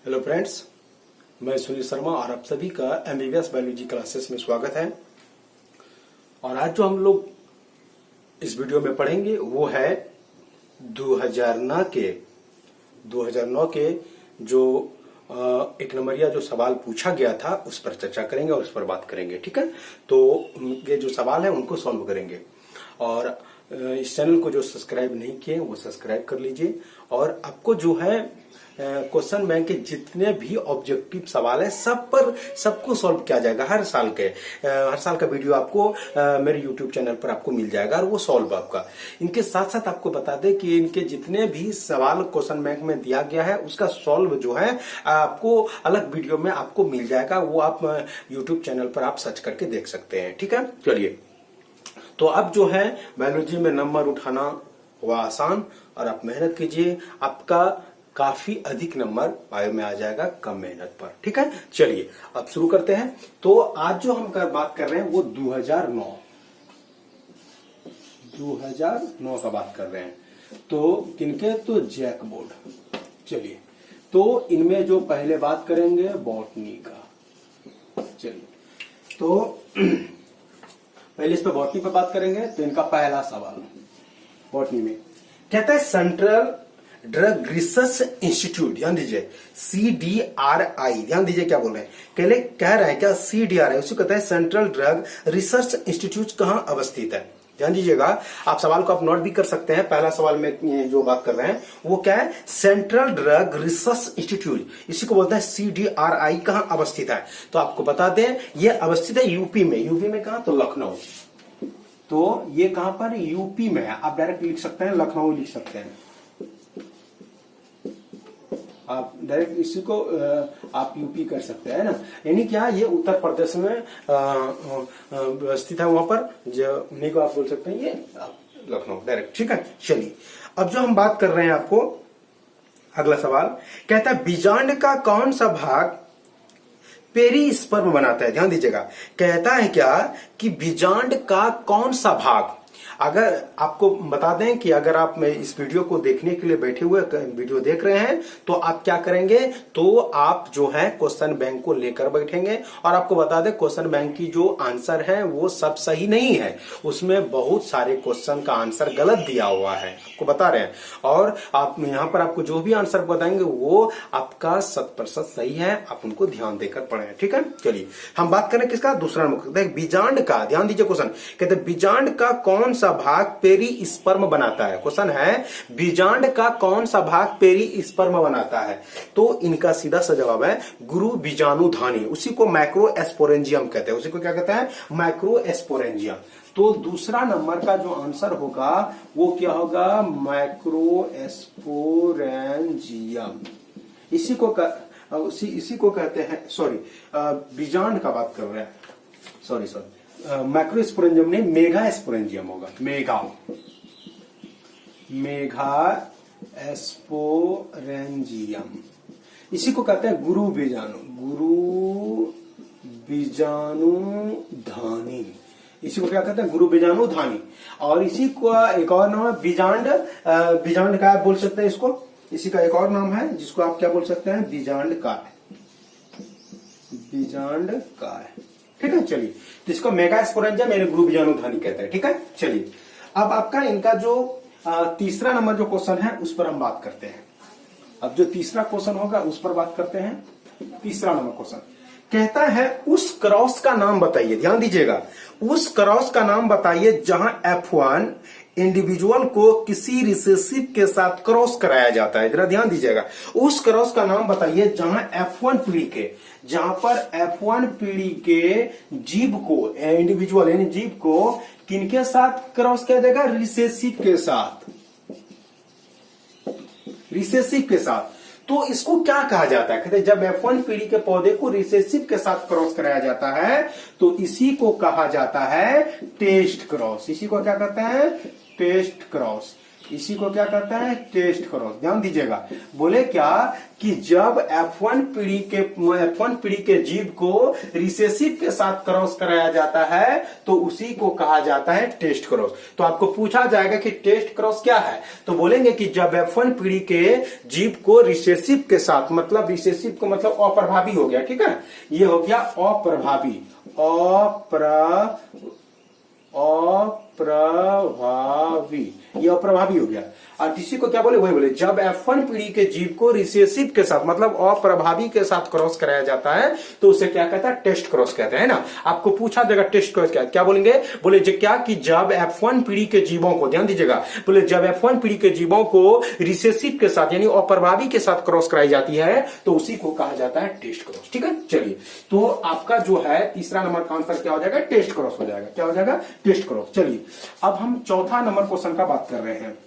Hello friends, मैं सुनील शर्मा और आप सभी का एमबीबीएस बायोलॉजी क्लासेस में स्वागत है। और आज जो हम लोग इस वीडियो में पढ़ेंगे वो है 2009 के जो एक नंबरिया जो सवाल पूछा गया था उस पर चर्चा करेंगे और उस पर बात करेंगे। ठीक है, तो ये जो सवाल है उनको सॉल्व करेंगे। और इस चैनल को जो सब्सक्राइब नहीं किए वो सब्सक्राइब कर लीजिए। और आपको जो है क्वेश्चन बैंक के जितने भी ऑब्जेक्टिव सवाल है सबको सॉल्व किया जाएगा। हर साल का वीडियो आपको मेरे यूट्यूब चैनल पर आपको मिल जाएगा और वो सॉल्व आपका। इनके साथ साथ आपको बता दें कि इनके जितने भी सवाल क्वेश्चन बैंक में दिया गया है उसका सॉल्व जो है आपको अलग वीडियो में आपको मिल जाएगा। वो आप यूट्यूब चैनल पर आप सर्च करके देख सकते हैं। ठीक है, चलिए। तो अब जो है बायोलॉजी में नंबर उठाना हुआ आसान और आप मेहनत कीजिए, आपका काफी अधिक नंबर बायो में आ जाएगा कम मेहनत पर। ठीक है, चलिए अब शुरू करते हैं। तो आज जो हम बात कर रहे हैं वो 2009 का बात कर रहे हैं। तो किनके? तो जैक बोर्ड। चलिए, तो इनमें जो पहले बात करेंगे बॉटनी का। चलिए, तो पहले इस पे बॉटनी पे बात करेंगे। तो इनका पहला सवाल बॉटनी में कहता है सेंट्रल ड्रग रिसर्च इंस्टीट्यूट, ध्यान दीजिए CDRI, ध्यान दीजिए क्या बोल रहे हैं। कह रहे हैं क्या CDRI, उसको कहता है सेंट्रल ड्रग रिसर्च इंस्टीट्यूट कहां अवस्थित है। ध्यान दीजिएगा, आप सवाल को आप नोट भी कर सकते हैं। पहला सवाल में जो बात कर रहे हैं वो क्या है, सेंट्रल ड्रग रिसर्च इंस्टीट्यूट, इसी को बोलते हैं CDRI, कहां अवस्थित है। तो आपको बता दें ये अवस्थित है यूपी में। यूपी में कहां? तो लखनऊ। तो ये कहां पर? यूपी में है। आप डायरेक्ट लिख सकते हैं, लखनऊ लिख सकते हैं। आप डायरेक्ट इसी को आप यूपी कर सकते हैं ना। यानी क्या, ये उत्तर प्रदेश में व्यवस्थित है। वहां पर जो उन्हीं को आप बोल सकते हैं ये लखनऊ डायरेक्ट। ठीक है, चलिए अब जो हम बात कर रहे हैं आपको अगला सवाल कहता है बीजांड का कौन सा भाग पेरिस्पर्म बनाता है। ध्यान दीजिएगा, कहता है क्या कि बीजांड का कौन सा भाग। अगर आपको बता दें कि अगर आप इस वीडियो को देखने के लिए बैठे हुए वीडियो देख रहे हैं तो आप क्या करेंगे, तो आप जो है क्वेश्चन बैंक को लेकर बैठेंगे। और आपको बता दें क्वेश्चन बैंक की जो आंसर है वो सब सही नहीं है, उसमें बहुत सारे क्वेश्चन का आंसर गलत दिया हुआ है, आपको बता रहे हैं। और आप यहाँ पर आपको जो भी आंसर बताएंगे वो आपका 100% सही है, आप उनको ध्यान देकर पढ़ें। ठीक है, चलिए हम बात करें किसका? दूसरा नंबर बीजांड का। ध्यान दीजिए क्वेश्चन कहते हैं बीजांड का कौन सा भाग पेरिस्पर्म बनाता है। क्वेश्चन है बीजांड का कौन सा भाग पेरिस्पर्म बनाता है। तो इनका सीधा सा जवाब है गुरु बीजाणुधानी, उसी को माइक्रोस्पोरेंजियम कहते हैं। उसी को क्या कहते हैं? माइक्रोस्पोरेंजियम। तो दूसरा नंबर का जो आंसर होगा वो क्या होगा? माइक्रोस्पोरेंजियम। इसी को कहते हैं, सॉरी बीजांड का बात कर रहे हैं, सॉरी माइक्रोस्पोरेंजियम नहीं, मेगा स्पोरेंजियम होगा। मेगा इसी को कहते हैं गुरु बीजाणुधानी। इसी को क्या कहते हैं? गुरु बीजाणुधानी। और इसी को एक और नाम है बीजांड का आप बोल सकते हैं इसको। इसी का एक और नाम है जिसको आप क्या बोल सकते हैं? बीजांड काय। ठीक है, चलिए तो इसको मेगा स्पोरेंजियम यानी गुरु बीजाणुधानी कहते हैं। ठीक है, चलिए अब आपका इनका जो तीसरा नंबर जो क्वेश्चन है उस पर हम बात करते हैं। अब जो तीसरा क्वेश्चन होगा उस पर बात करते हैं। तीसरा नंबर क्वेश्चन कहता है उस क्रॉस का नाम बताइए। ध्यान दीजिएगा, उस क्रॉस का नाम बताइए जहां F1 इंडिविजुअल को किसी रिसेसिव के साथ क्रॉस कराया जाता है। जरा ध्यान दीजिएगा, उस क्रॉस का नाम बताइए जहां F1 पीढ़ी के, जहां पर F1 पीढ़ी के जीव को, इंडिविजुअल यानी जीव को किनके साथ क्रॉस किया जाएगा? रिसेसिव के साथ। तो इसको क्या कहा जाता है? कहते हैं जब F1 पीढ़ी के पौधे को रिसेसिव के साथ क्रॉस कराया जाता है तो इसी को कहा जाता है टेस्ट क्रॉस। इसी को क्या कहते हैं? Test cross. इसी को क्या कहता है, टेस्ट क्रॉस। ध्यान दीजिएगा, बोले क्या कि जब F1 पीढ़ी के जीव को रिसेसिव के साथ क्रॉस कराया जाता है तो उसी को कहा जाता है टेस्ट क्रॉस। तो आपको पूछा जाएगा कि टेस्ट क्रॉस क्या है, तो बोलेंगे कि जब F1 पीढ़ी के जीव को रिसेसिव के साथ, मतलब रिसेसिव को मतलब अप्रभावी हो गया, ठीक है, ये हो गया अप्रभावी, अप्रभावी, ये अप्रभावी हो गया। और इसी को क्या बोले, वही बोले जब F1 पीढ़ी के जीव को रिसेसिव के साथ मतलब अप्रभावी के साथ क्रॉस कराया जाता है तो उसे क्या कहता है, टेस्ट क्रॉस कहते हैं ना। आपको पूछा जाएगा टेस्ट क्रॉस क्या है, क्या बोलेंगे, बोले क्या कि जब F1 पीढ़ी के जीवों को, ध्यान दीजिएगा, बोले जब F1 पीढ़ी के जीवों को रिसेसिव के साथ यानी अप्रभावी के साथ क्रॉस कराई जाती है तो उसी को कहा जाता है टेस्ट क्रॉस। ठीक है, चलिए, तो आपका जो है तीसरा नंबर का आंसर क्या हो जाएगा, टेस्ट क्रॉस हो जाएगा। क्या हो जाएगा, टेस्ट क्रॉस। चलिए, अब हम चौथा नंबर क्वेश्चन का बात कर रहे हैं।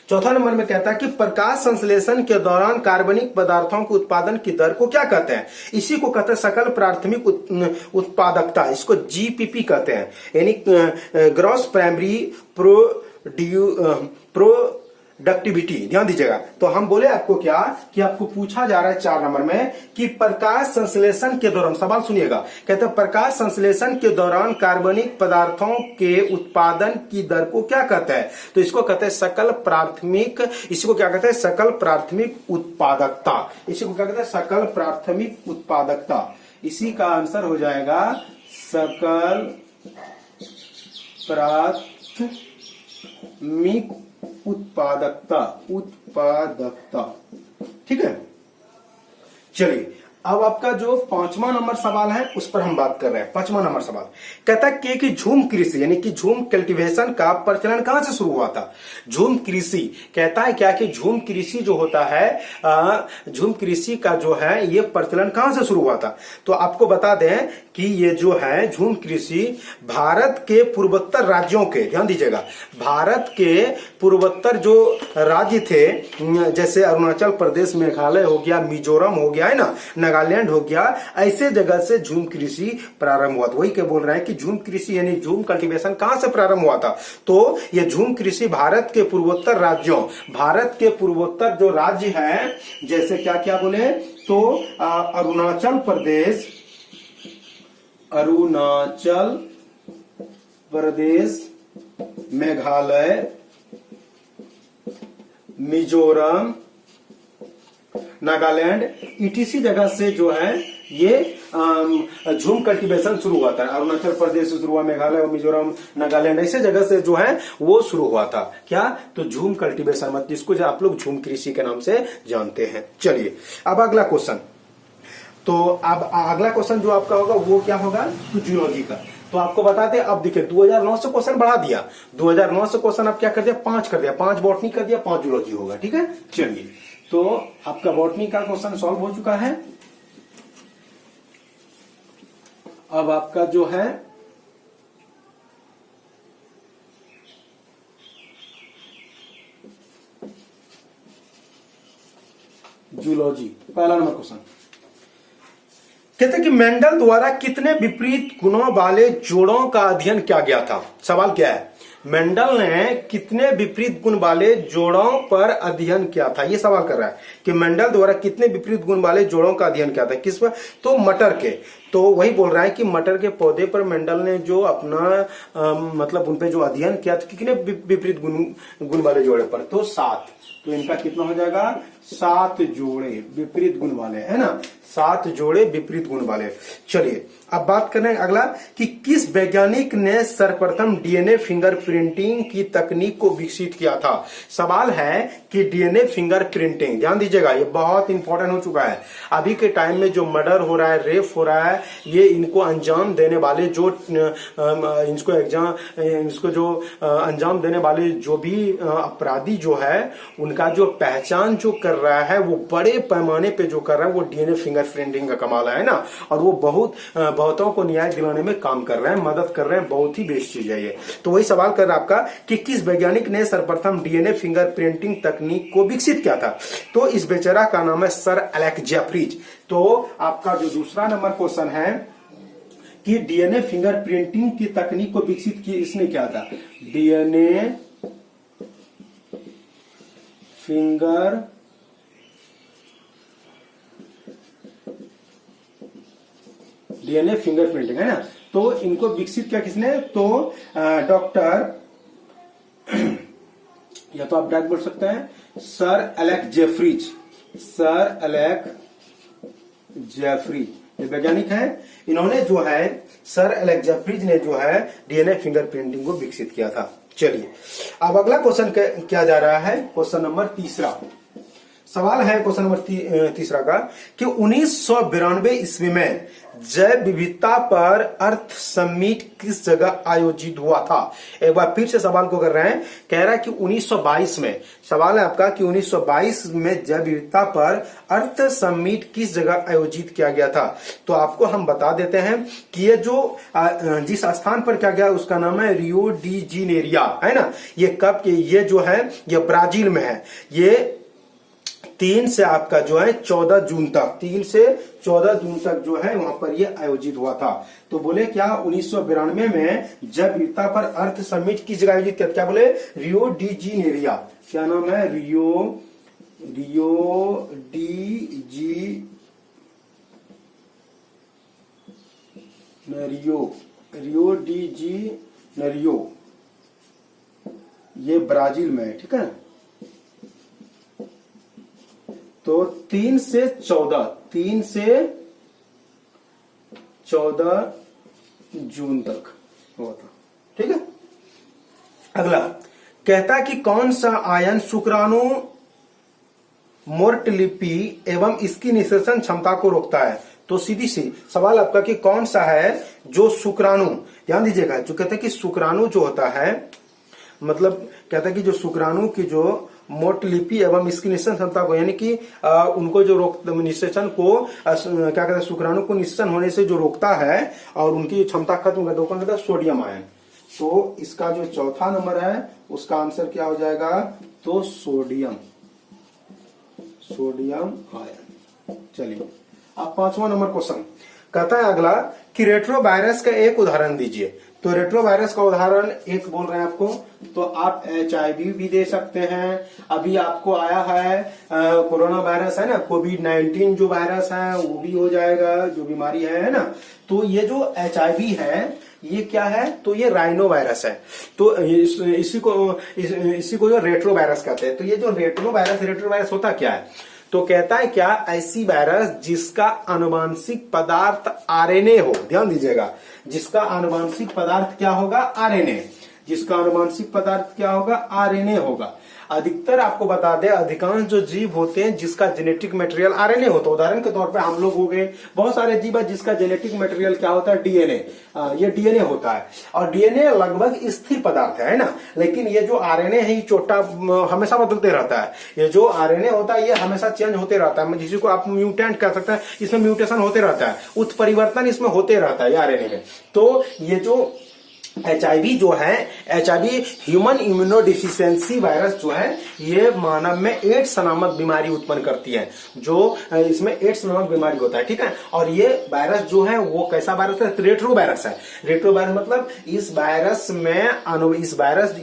चौथा नंबर में कहता है कि प्रकाश संश्लेषण के दौरान कार्बनिक पदार्थों के उत्पादन की दर को क्या कहते हैं, इसी को कहते हैं सकल प्राथमिक उत्पादकता, इसको जीपीपी कहते हैं, यानी ग्रॉस प्राइमरी प्रोडक्टिविटी। ध्यान दीजिएगा, तो हम बोले आपको क्या कि आपको पूछा जा रहा है 4 नंबर में कि प्रकाश संश्लेषण के दौरान, सवाल सुनिएगा, कहते हैं प्रकाश संश्लेषण के दौरान कार्बनिक पदार्थों के उत्पादन की दर को क्या कहते हैं, तो इसको कहते हैं सकल प्राथमिक, इसी को क्या कहते हैं, सकल प्राथमिक उत्पादकता, इसी को क्या कहते हैं, सकल प्राथमिक उत्पादकता। इसी का आंसर हो जाएगा सकल प्राथमिक उत्पादकता। ठीक है, चलिए, अब आपका जो 5वां नंबर सवाल है उस पर हम बात कर रहे हैं। 5वां नंबर सवाल कहता है कि झूम कृषि यानी कि झूम कल्टीवेशन का प्रचलन कहां से शुरू हुआ था। झूम कृषि कहता है क्या कि झूम कृषि जो होता है, झूम कृषि का जो है ये प्रचलन कहां से शुरू हुआ था। तो आपको बता दें कि ये जो है झूम कृषि भारत के पूर्वोत्तर राज्यों के, ध्यान दीजिएगा, भारत के पूर्वोत्तर जो राज्य थे जैसे अरुणाचल प्रदेश, मेघालय हो गया, मिजोरम हो गया है ना, नागालैंड हो गया, ऐसे जगह से झूम कृषि प्रारंभ हुआ था। वही क्या बोल रहे हैं कि झूम कृषि यानी झूम कल्टीवेशन कहां से प्रारंभ हुआ था, तो ये झूम कृषि भारत के पूर्वोत्तर राज्यों, भारत के पूर्वोत्तर जो राज्य है जैसे क्या क्या बोले तो अरुणाचल प्रदेश, मेघालय, मिजोरम, नागालैंड, ईटीसी जगह से जो है ये झूम कल्टीवेशन शुरू हुआ था। अरुणाचल प्रदेश से शुरू हुआ, मेघालय, मिजोरम, नागालैंड ऐसे जगह से जो है वो शुरू हुआ था। क्या, तो झूम कल्टीवेशन, मतलब जिसको जो आप लोग झूम कृषि के नाम से जानते हैं। चलिए, अब अगला क्वेश्चन, तो अब अगला क्वेश्चन जो आपका होगा वो क्या होगा, तो जूलॉजी का। तो आपको बताते हैं, अब देखिए 2009 से क्वेश्चन बढ़ा दिया, 2009 से क्वेश्चन अब क्या कर दिया, 5 कर दिया, 5 बॉटनी कर दिया, 5 जूलॉजी होगा। ठीक है, चलिए, तो आपका बॉटनी का क्वेश्चन सॉल्व हो चुका है। अब आपका जो है जूलॉजी, पहला नंबर क्वेश्चन कहते हैं कि मेंडल द्वारा कितने विपरीत गुणों वाले जोड़ों का अध्ययन किया गया था। सवाल क्या है, मेंडल ने कितने विपरीत गुण वाले जोड़ों पर अध्ययन किया था, ये सवाल कर रहा है कि मेंडल द्वारा कितने विपरीत गुण वाले जोड़ों का अध्ययन किया था, किस पर, तो मटर के। तो वही बोल रहा है कि मटर के पौधे पर मेंडल ने जो अपना मतलब उन पे जो अध्ययन किया था, कितने विपरीत गुण वाले जोड़े पर, तो 7। तो इनका कितना हो जाएगा, 7 जोड़े विपरीत गुण वाले, है ना, 7 जोड़े विपरीत गुण वाले। चलिए, अब बात करें अगला कि किस वैज्ञानिक ने सर्वप्रथम डीएनए फिंगरप्रिंटिंग की तकनीक को विकसित किया था। सवाल है कि डीएनए फिंगरप्रिंटिंग, ध्यान दीजिएगा, ये बहुत इंपॉर्टेंट हो चुका है। अभी के टाइम में जो मर्डर हो रहा है, रेप हो रहा है, ये इनको अंजाम देने वाले जो इसको जो अंजाम देने वाले जो भी अपराधी जो है उनका जो पहचान जो कर रहा है वो बड़े पैमाने पे जो कर रहा है वो डीएनए फिंगरप्रिंटिंग का कमाल है ना, और वो बहुतों को न्याय दिलाने में काम कर रहे हैं, मदद कर रहे हैं, बहुत ही बेस्ट चीज है ये। तो वही सवाल कर रहा है आपका कि किस वैज्ञानिक ने सर्वप्रथम डीएनए फिंगरप्रिंटिंग तकनीक को विकसित किया था। तो इस बेचारा का नाम है सर एलेक्स जेफरीज। तो आपका जो दूसरा नंबर क्वेश्चन है कि डीएनए फिंगरप्रिंटिंग की तकनीक को विकसित की इसने किया था, डीएनए फिंगर डीएनए फिंगरप्रिंटिंग, है ना। तो इनको विकसित किया किसने, तो डॉक्टर या तो आप डायरेक्ट बोल सकते हैं sir Alec Jeffreys, sir Alec Jeffrey, ये वैज्ञानिक है। इन्होंने जो है सर एलेक जेफरीज ने जो है डीएनए फिंगरप्रिंटिंग को विकसित किया था। चलिए अब अगला क्वेश्चन क्या जा रहा है, क्वेश्चन नंबर तीसरा सवाल है, क्वेश्चन नंबर तीसरा का कि 1992 ईस्वी में जैव विविधता पर अर्थ समिट किस जगह आयोजित हुआ था। एक बार फिर से सवाल को कर रहे हैं, कह रहा है कि 1922 में, सवाल है आपका कि 1922 में जैव विविधता पर अर्थ समिट किस जगह आयोजित किया गया था। तो आपको हम बता देते हैं कि ये जो जिस स्थान पर किया गया उसका नाम है रियो डी जेनेरियो, है ना। ये कब, ये जो है ये ब्राजील में है। ये 3 से आपका जो है 14 जून तक, 3 से 14 जून तक जो है वहां पर ये आयोजित हुआ था। तो बोले क्या 1992 में जब विविधता पर अर्थ समिट किस जगह आयोजित किया, क्या बोले रियो डी जेनेरियो, क्या नाम है रियो डी जेनेरियो, ये ब्राजील में है, ठीक है। तो 3 से 14 जून तक हुआ था, ठीक है। अगला कहता है कि कौन सा आयन शुक्राणु मोर्टिलिटी एवं इसकी निषेचन क्षमता को रोकता है। तो सीधी सी सवाल आपका कि कौन सा है जो शुक्राणु, ध्यान दीजिएगा, जो कहते हैं कि शुक्राणु जो होता है, मतलब कहता है कि जो शुक्राणु की जो मोर्टिलिटी एवं इसकी निषेचन क्षमता को, यानी कि उनको जो रोक निषेचन को क्या कहते हैं, शुक्राणु को निषेचन होने से जो रोकता है और उनकी क्षमता खत्म कर देता है, सोडियम आयन। तो इसका जो चौथा नंबर है उसका आंसर क्या हो जाएगा, तो सोडियम आयन। चलिए अब 5वां नंबर क्वेश्चन कहता है अगला कि रेट्रोवायरस का एक उदाहरण दीजिए। तो रेट्रोवायरस का उदाहरण एक बोल रहे हैं आपको, तो आप HIV भी दे सकते हैं। अभी आपको आया है कोरोना वायरस, है ना, कोविड-19 जो वायरस है वो भी हो जाएगा, जो बीमारी है ना। तो ये जो HIV है ये क्या है, तो ये राइनो वायरस है। तो इसी को जो रेट्रो वायरस कहते हैं। तो ये जो रेट्रो वायरस होता क्या है, तो कहता है क्या, ऐसी वायरस जिसका आनुवांशिक पदार्थ RNA हो, ध्यान दीजिएगा, जिसका आनुवांशिक पदार्थ क्या होगा, RNA, जिसका आनुवांशिक पदार्थ क्या होगा, RNA होगा। अधिकतर आपको बता दें, अधिकांश जो जीव होते हैं जिसका जेनेटिक मटेरियल RNA होता है, उदाहरण के तौर पे हम लोग हो गए, बहुत सारे जीव है जिसका जेनेटिक मटेरियल क्या होता है, DNA, ये DNA होता है। और DNA लगभग स्थिर पदार्थ है ना, लेकिन ये जो RNA है ये छोटा हमेशा बदलते रहता है। ये जो RNA होता है ये हमेशा चेंज होते रहता है, जिसको आप म्यूटेंट कह सकते हैं, इसमें म्यूटेशन होते रहता है, उत्परिवर्तन इसमें होते रहता है RNA में। तो ये जो HIV जो है, HIV ह्यूमन इम्यूनोडिफिशियंसी वायरस जो है, ये मानव में एड्स नामक बीमारी उत्पन्न करती है, जो इसमें एड्स नामक बीमारी होता है, ठीक है। और ये वायरस जो है वो कैसा वायरस है, रेट्रो वायरस है। रेट्रो वायरस मतलब इस वायरस में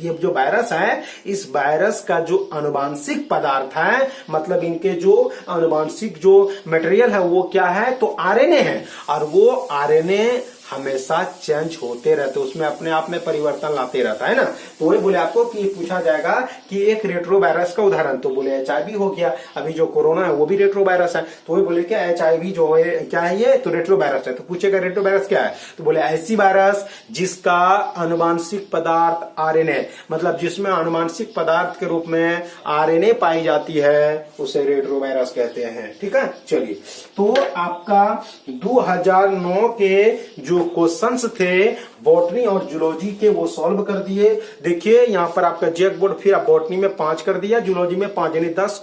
ये जो वायरस है, इस वायरस का जो आनुवांशिक पदार्थ है, मतलब इनके जो आनुवांशिक जो मटेरियल है वो क्या है, तो RNA है। और वो RNA हमेशा चेंज होते रहते, उसमें अपने आप में परिवर्तन लाते रहता है ना। तो वही बोले आपको कि पूछा जाएगा कि एक रेट्रो वायरस का उदाहरण, तो बोले HIV हो गया, अभी जो कोरोना है वो भी रेट्रो वायरस है। तो वही बोले क्या HIV जो है क्या है, ये तो रेट्रो वायरस है। तो पूछेगा रेट्रो वायरस क्या है, तो बोले ऐसी वायरस जिसका आनुवांशिक पदार्थ RNA, मतलब जिसमें आनुवांशिक पदार्थ के रूप में RNA पाई जाती है, उसे रेट्रो वायरस कहते हैं, ठीक है। चलिए, तो आपका 2009 के जो क्वेश्चंस थे बॉटनी और जूलॉजी के, वो सॉल्व कर दिए। देखिए यहाँ पर आपका जैक बोर्ड, फिर आप बॉटनी में 5 कर दिया, जूलॉजी में 5, यानी 10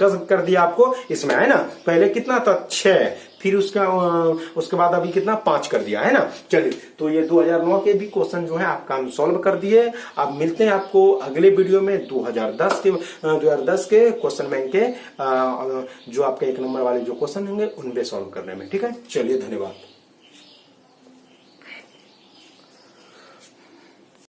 कर दिया आपको इसमें, है ना। पहले कितना था, 6, फिर उसके बाद अभी कितना, 5 कर दिया, है ना। चलिए, तो ये 2009 के भी क्वेश्चन जो है आपका हम सॉल्व कर दिए। अब मिलते हैं आपको अगले वीडियो में 2010 के क्वेश्चन बैंक के जो आपके 1 नंबर वाले जो क्वेश्चन होंगे उनपे सॉल्व करने में, ठीक है। चलिए, धन्यवाद।